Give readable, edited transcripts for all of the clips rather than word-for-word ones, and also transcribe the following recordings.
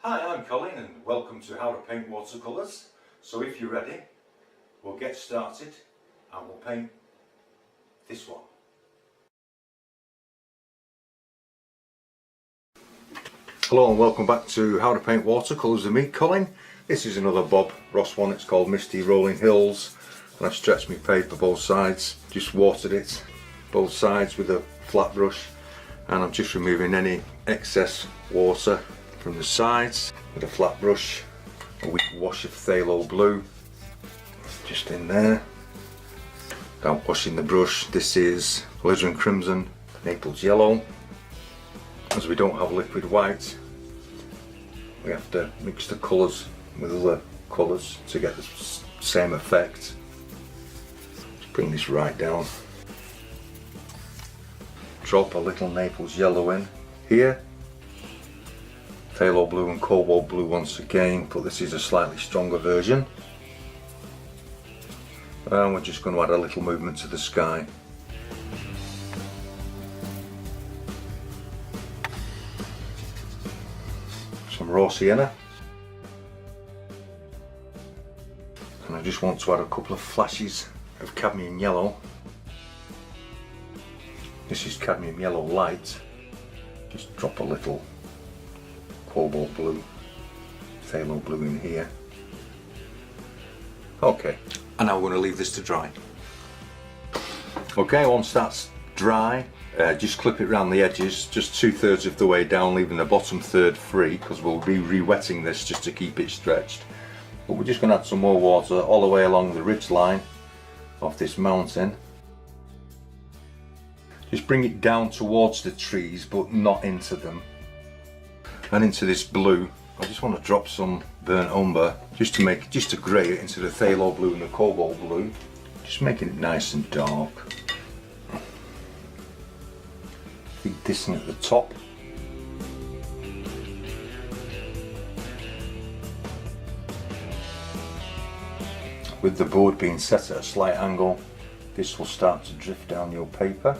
Hi, I'm Colin and welcome to How to Paint Watercolours. So if you're ready, we'll get started and we'll paint this one. Hello and welcome back to How to Paint Watercolours with me, Colin. This is another Bob Ross one. It's called Misty Rolling Hills, and I've stretched my paper both sides, just watered it both sides with a flat brush, and I'm just removing any excess water from the sides with a flat brush. A weak wash of phthalo blue just in there. Without washing the brush, this is alizarin crimson, Naples yellow. As we don't have liquid white, we have to mix the colours with other colours to get the same effect. Just bring this right down. Drop a little Naples yellow in here. Phthalo blue and cobalt blue once again, but this is a slightly stronger version. And we're just going to add a little movement to the sky. Some raw sienna. And I just want to add a couple of flashes of cadmium yellow. This is cadmium yellow light. Just drop a little cobalt blue, phthalo blue in here. Okay, and now we're going to leave this to dry. Okay, once that's dry, just clip it around the edges, just 2/3 of the way down, leaving the bottom third free, because we'll be re-wetting this just to keep it stretched. But we're just going to add some more water all the way along the ridge line of this mountain. Just bring it down towards the trees, but not into them. And into this blue, I just want to drop some burnt umber just to grey it into the phthalo blue and the cobalt blue, just making it nice and dark. Feed this in at the top. With the board being set at a slight angle, this will start to drift down your paper.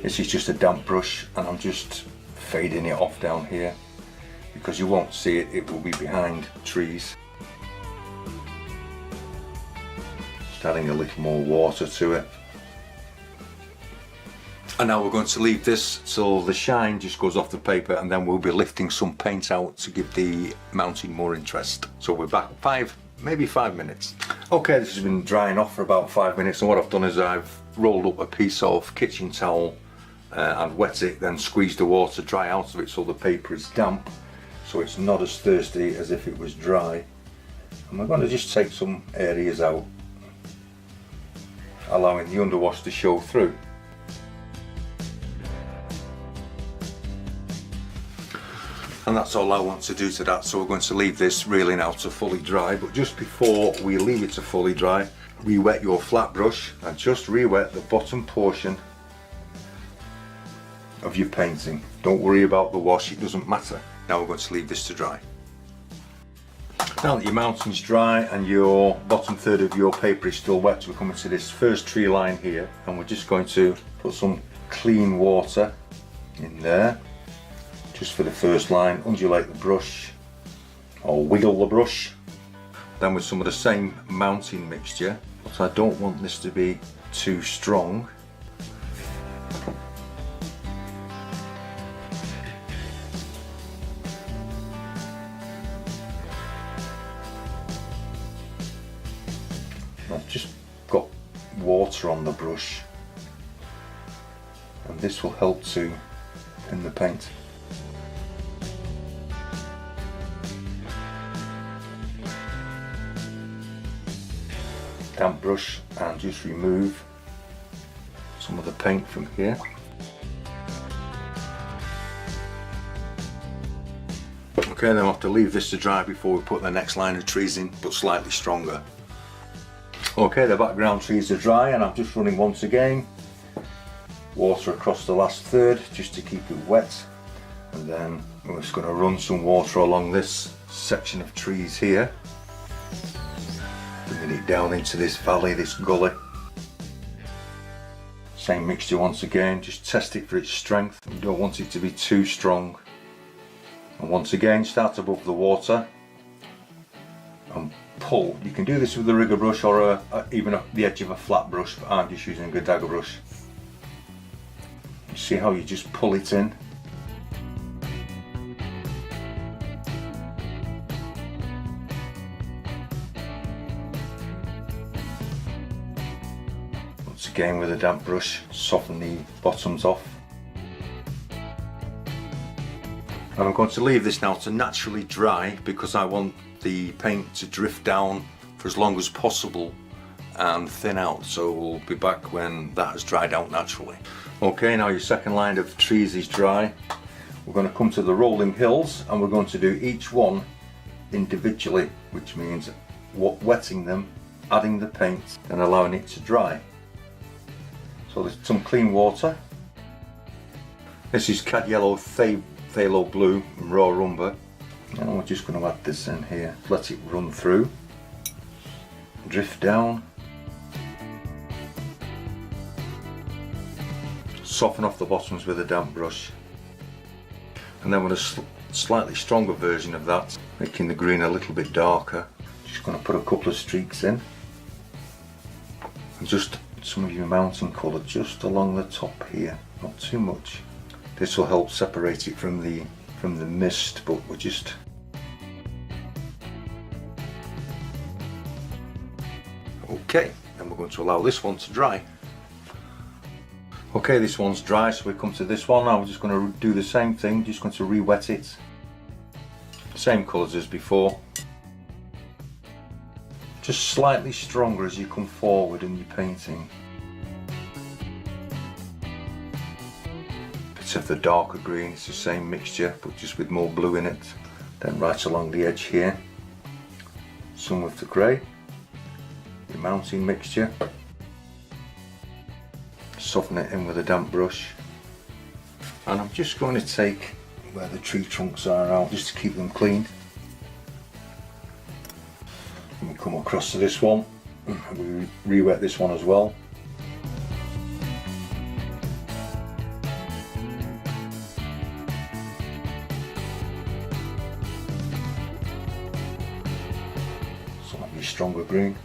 This is just a damp brush and I'm just fading it off down here because you won't see it, it will be behind trees. Just adding a little more water to it. And now we're going to leave this till the shine just goes off the paper, and then we'll be lifting some paint out to give the mounting more interest. So we're back maybe 5 minutes. Okay, this has been drying off for about 5 minutes, and what I've done is I've rolled up a piece of kitchen towel and wet it, then squeeze the water dry out of it so the paper is damp, so it's not as thirsty as if it was dry. And we're going to just take some areas out, allowing the underwash to show through. And that's all I want to do to that, so we're going to leave this really now to fully dry. But just before we leave it to fully dry, re-wet your flat brush and just re-wet the bottom portion of your painting. Don't worry about the wash, it doesn't matter. Now we're going to leave this to dry. Now that your mounting's dry and your bottom third of your paper is still wet, we're coming to this first tree line here, and we're just going to put some clean water in there just for the first line. Undulate the brush or wiggle the brush. Then with some of the same mounting mixture, but I don't want this to be too strong. I've just got water on the brush, and this will help to thin the paint. Damp brush and just remove some of the paint from here. Okay, then we'll have to leave this to dry before we put the next line of trees in, but slightly stronger. Okay, the background trees are dry and I'm just running once again water across the last third just to keep it wet, and then we're just going to run some water along this section of trees here, bringing it down into this valley, this gully. Same mixture once again, just test it for its strength. You don't want it to be too strong. And once again, start above the water and pull. You can do this with a rigger brush or even the edge of a flat brush, but I'm just using a dagger brush. You see how you just pull it in? Once again with a damp brush, soften the bottoms off. And I'm going to leave this now to naturally dry because I want the paint to drift down for as long as possible and thin out, so we'll be back when that has dried out naturally. Okay, now your second line of trees is dry. We're going to come to the rolling hills and we're going to do each one individually, which means wetting them, adding the paint and allowing it to dry. So there's some clean water. This is Cad Yellow, Phthalo Blue and Raw Umber. And we're just going to add this in here, let it run through, drift down, soften off the bottoms with a damp brush, and then with a slightly stronger version of that, making the green a little bit darker, just going to put a couple of streaks in, and just some of your mountain colour just along the top here, not too much. This will help separate it from the mist, but we're just okay, and we're going to allow this one to dry. Okay, this one's dry, so we come to this one now. We're just going to do the same thing, just going to re-wet it. Same colours as before. Just slightly stronger as you come forward in your painting. Bit of the darker green, it's the same mixture but just with more blue in it. Then right along the edge here, some with the grey, the mountain mixture. Soften it in with a damp brush, and I'm just going to take where the tree trunks are out just to keep them clean. And we come across to this one and we re-wet this one as well. Slightly stronger green,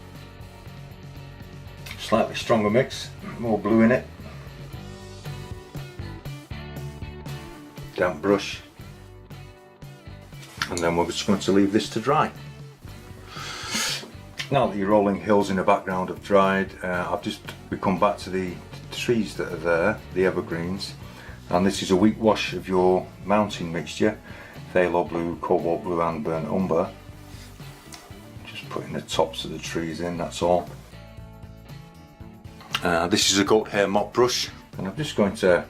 slightly stronger mix, more blue in it. Damp brush, and then we're just going to leave this to dry. Now that your rolling hills in the background have dried, we come back to the trees that are there, the evergreens, and this is a weak wash of your mountain mixture, phthalo blue, cobalt blue and burnt umber. Just putting the tops of the trees in, that's all. This is a goat hair mop brush, and I'm just going to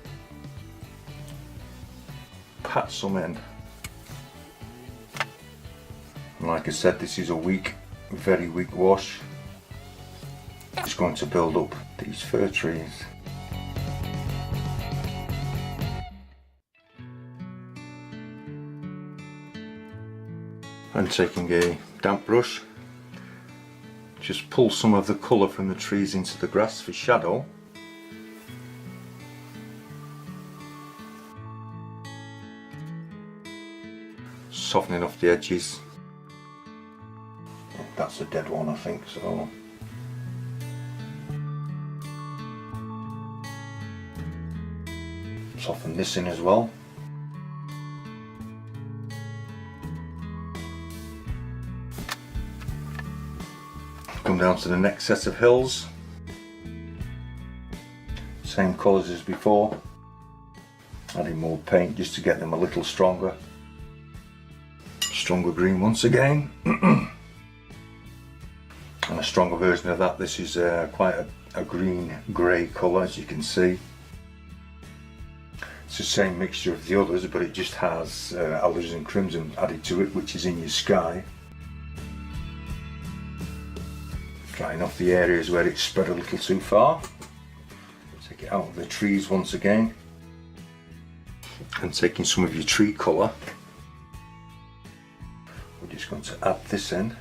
pat some in. And like I said, this is a weak, very weak wash. Just going to build up these fir trees. And taking a damp brush, just pull some of the colour from the trees into the grass for shadow. Softening off the edges. That's a dead one, I think, so. Soften this in as well. Come down to the next set of hills. Same colours as before. Adding more paint just to get them a little stronger. Stronger green once again. And a stronger version of that. This is quite a green grey colour, as you can see. It's the same mixture of the others, but it just has alizarin crimson added to it, which is in your sky. Drying off the areas where it's spread a little too far. Take it out of the trees once again. And taking some of your tree colour, we're just going to add this in.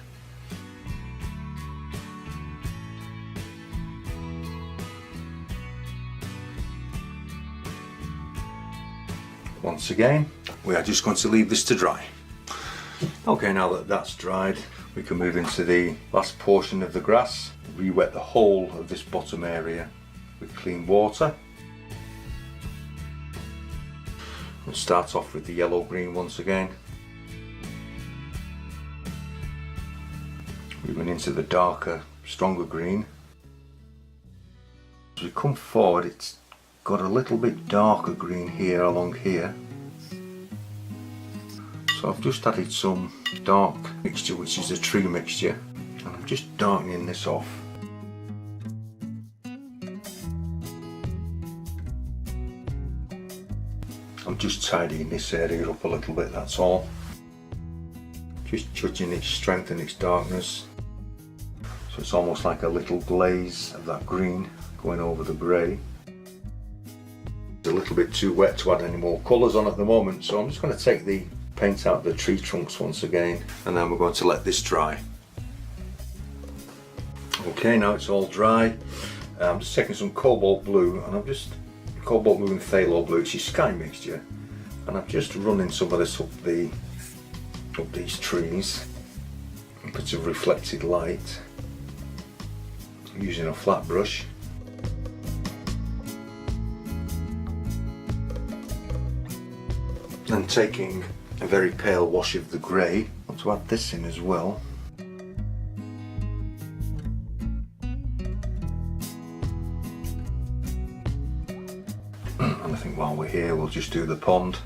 Once again, we are just going to leave this to dry. Okay, now that that's dried, we can move into the last portion of the grass. Re-wet the whole of this bottom area with clean water. We'll start off with the yellow-green once again. Moving into the darker, stronger green. As we come forward, it's got a little bit darker green here along here. So I've just added some dark mixture, which is a tree mixture, and I'm just darkening this off. I'm just tidying this area up a little bit, that's all. Just judging its strength and its darkness. So it's almost like a little glaze of that green going over the grey. It's a little bit too wet to add any more colours on at the moment, so I'm just going to take the paint out the tree trunks once again, and then we're going to let this dry. Okay, now it's all dry. I'm just taking some cobalt blue, and I'm just cobalt blue and phthalo blue, it's your sky mixture, and I'm just running some of this up these trees, a bit of reflected light. I'm using a flat brush. And taking a very pale wash of the grey. I want to add this in as well. And I think while we're here we'll just do the pond.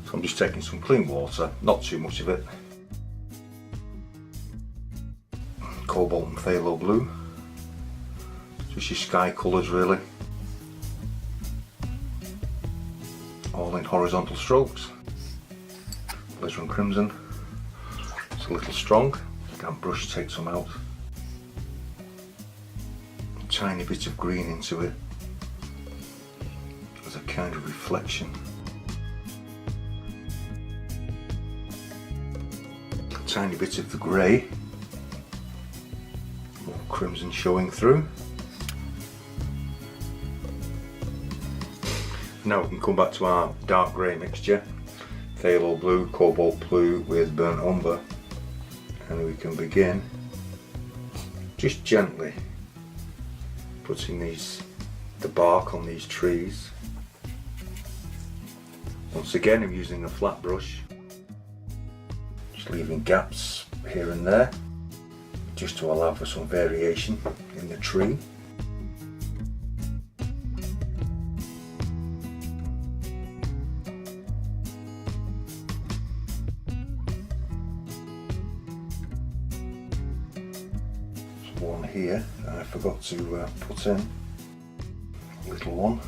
So I'm just taking some clean water, not too much of it. Cobalt and phthalo blue. Just your sky colours really. All in horizontal strokes. Blazer and crimson. It's a little strong. Damp brush, take some out. A tiny bit of green into it as a kind of reflection. A tiny bit of the grey. More crimson showing through. Now we can come back to our dark grey mixture. Phthalo blue, cobalt blue with burnt umber, and we can begin just gently putting the bark on these trees. Once again, I'm using a flat brush, just leaving gaps here and there just to allow for some variation in the tree. One here that I forgot to put in, a little one.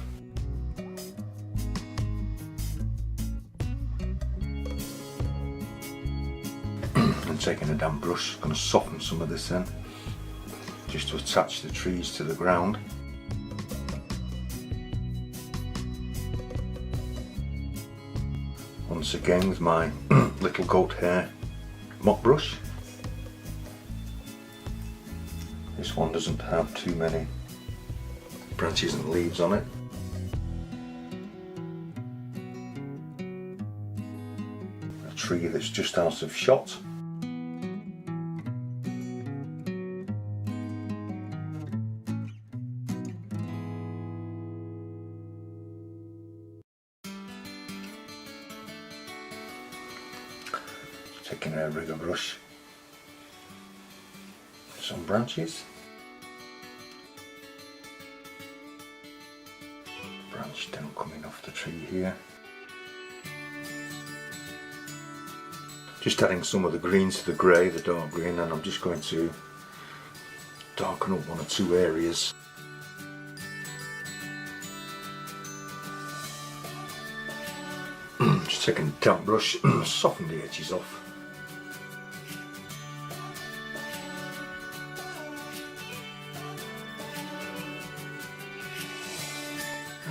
And taking a damp brush, going to soften some of this in, just to attach the trees to the ground. Once again with my little goat hair mop brush. This one doesn't have too many branches and leaves on it. A tree that's just out of shot. Taking a rigger brush, some branches. Branch down coming off the tree here. Just adding some of the greens to the grey, the dark green, and I'm just going to darken up one or two areas. Just taking a damp brush, soften the edges off.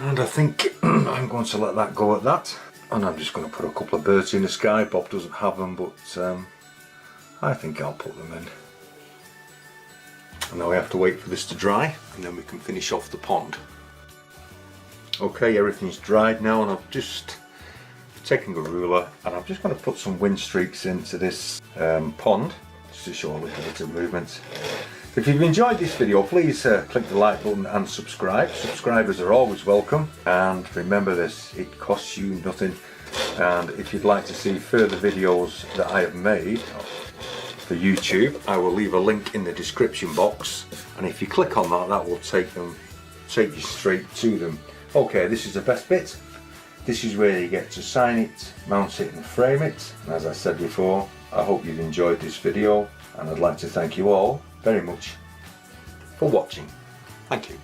And I think I'm going to let that go at that. And I'm just going to put a couple of birds in the sky. Bob doesn't have them, but I think I'll put them in. And now we have to wait for this to dry, and then we can finish off the pond. Okay, everything's dried now, and I've just taking a ruler, and I'm just going to put some wind streaks into this pond just to show a little bit of movement. If you've enjoyed this video, please click the like button and subscribe. Subscribers are always welcome, and remember this, it costs you nothing. And if you'd like to see further videos that I have made for YouTube, I will leave a link in the description box, and if you click on that, that will take you straight to them. Okay, this is the best bit. This is where you get to sign it, mount it and frame it. And as I said before, I hope you've enjoyed this video, and I'd like to thank you all very much for watching. Thank you.